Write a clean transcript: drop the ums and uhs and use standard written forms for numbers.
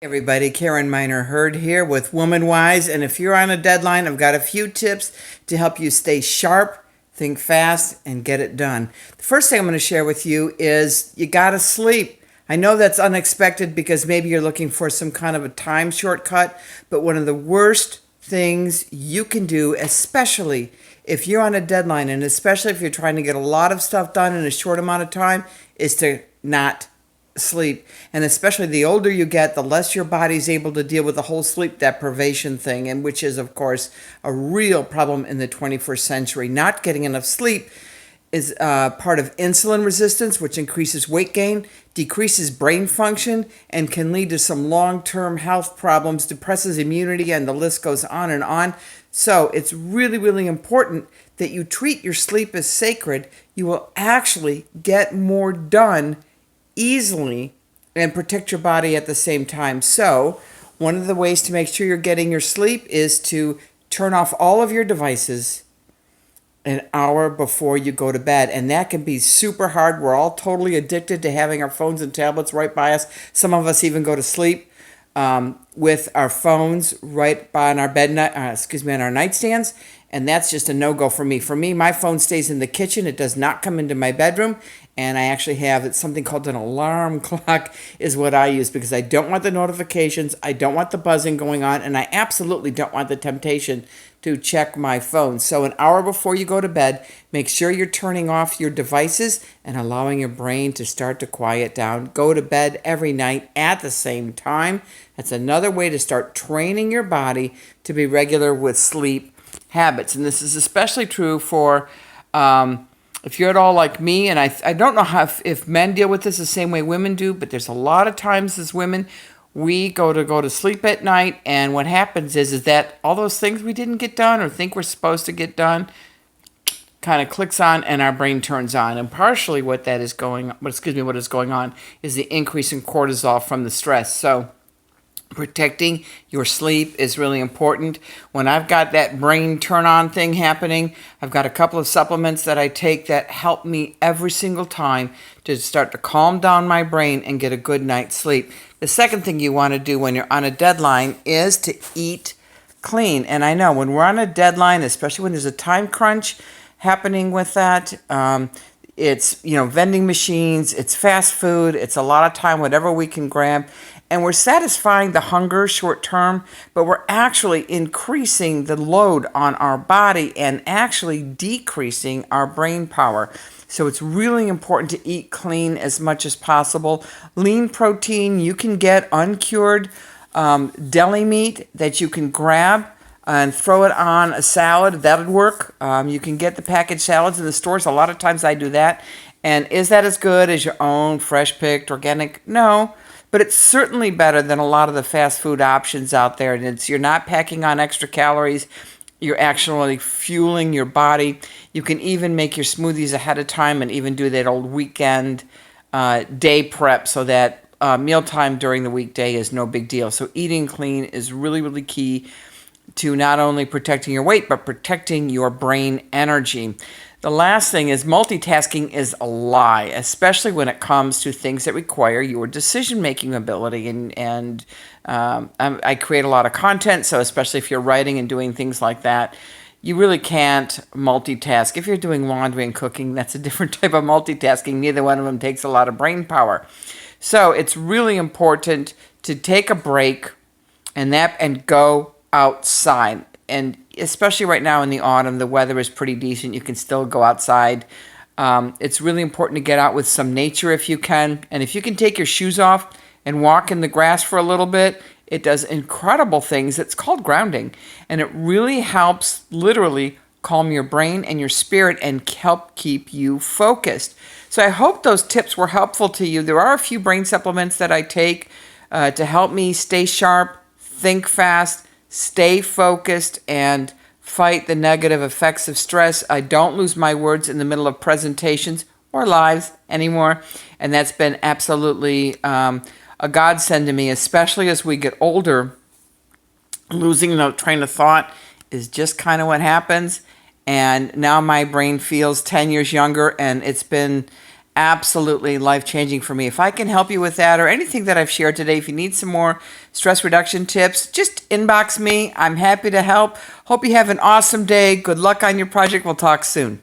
Everybody, Karen Miner Hurd here with Woman Wise, and if you're on a deadline, I've got a few tips to help you stay sharp, think fast, and get it done. The first thing I'm going to share with you is you got to sleep. I know that's unexpected because maybe you're looking for some kind of a time shortcut, but one of the worst things you can do, especially if you're on a deadline and especially if you're trying to get a lot of stuff done in a short amount of time, is to not sleep. And especially the older you get, the less your body's able to deal with the whole sleep deprivation thing, and which is, of course, a real problem in the 21st century. Not getting enough sleep is part of insulin resistance, which increases weight gain, decreases brain function, and can lead to some long-term health problems, depresses immunity, and the list goes on and on. So it's really, really important that you treat your sleep as sacred. You will actually get more done easily and protect your body at the same time. So, one of the ways to make sure you're getting your sleep is to turn off all of your devices an hour before you go to bed. And that can be super hard. We're all totally addicted to having our phones and tablets right by us. Some of us even go to sleep with our phones right by on our bed, on our nightstands. And that's just a no-go for me. For me, my phone stays in the kitchen. It does not come into my bedroom. And I actually have it's something called an alarm clock is what I use because I don't want the notifications. I don't want the buzzing going on. And I absolutely don't want the temptation to check my phone. So an hour before you go to bed, make sure you're turning off your devices and allowing your brain to start to quiet down. Go to bed every night at the same time. That's another way to start training your body to be regular with sleep habits. And this is especially true for if you're at all like me, and I don't know if men deal with this the same way women do, but there's a lot of times as women, we go to sleep at night, and what happens is that all those things we didn't get done or think we're supposed to get done kind of clicks on and our brain turns on. And partially what is going on is the increase in cortisol from the stress. So protecting your sleep is really important. When I've got that brain turn on thing happening, I've got a couple of supplements that I take that help me every single time to start to calm down my brain and get a good night's sleep. The second thing you want to do when you're on a deadline is to eat clean. And I know when we're on a deadline, especially when there's a time crunch happening with that, it's vending machines, it's fast food, it's a lot of time, whatever we can grab. And we're satisfying the hunger short term, but we're actually increasing the load on our body and actually decreasing our brain power. So it's really important to eat clean as much as possible. Lean protein, you can get uncured deli meat that you can grab and throw it on a salad. That would work. You can get the packaged salads in the stores. A lot of times I do that. And is that as good as your own fresh picked organic? No. But it's certainly better than a lot of the fast food options out there. And you're not packing on extra calories. You're actually fueling your body. You can even make your smoothies ahead of time and even do that old weekend day prep so that mealtime during the weekday is no big deal. So eating clean is really, really key to not only protecting your weight, but protecting your brain energy. The last thing is multitasking is a lie, especially when it comes to things that require your decision-making ability. And I create a lot of content, so especially if you're writing and doing things like that, you really can't multitask. If you're doing laundry and cooking, that's a different type of multitasking. Neither one of them takes a lot of brain power. So it's really important to take a break and go outside. And especially right now in the autumn, the weather is pretty decent. You can still go outside. It's really important to get out with some nature if you can. And if you can take your shoes off and walk in the grass for a little bit, it does incredible things. It's called grounding. And it really helps literally calm your brain and your spirit and help keep you focused. So I hope those tips were helpful to you. There are a few brain supplements that I take to help me stay sharp, think fast, stay focused, and fight the negative effects of stress. I don't lose my words in the middle of presentations or lives anymore, and that's been absolutely a godsend to me, especially as we get older. Losing the train of thought is just kind of what happens, and now my brain feels 10 years younger, and it's been absolutely life-changing for me. If I can help you with that or anything that I've shared today, if you need some more stress reduction tips, just inbox me. I'm happy to help. Hope you have an awesome day. Good luck on your project. We'll talk soon.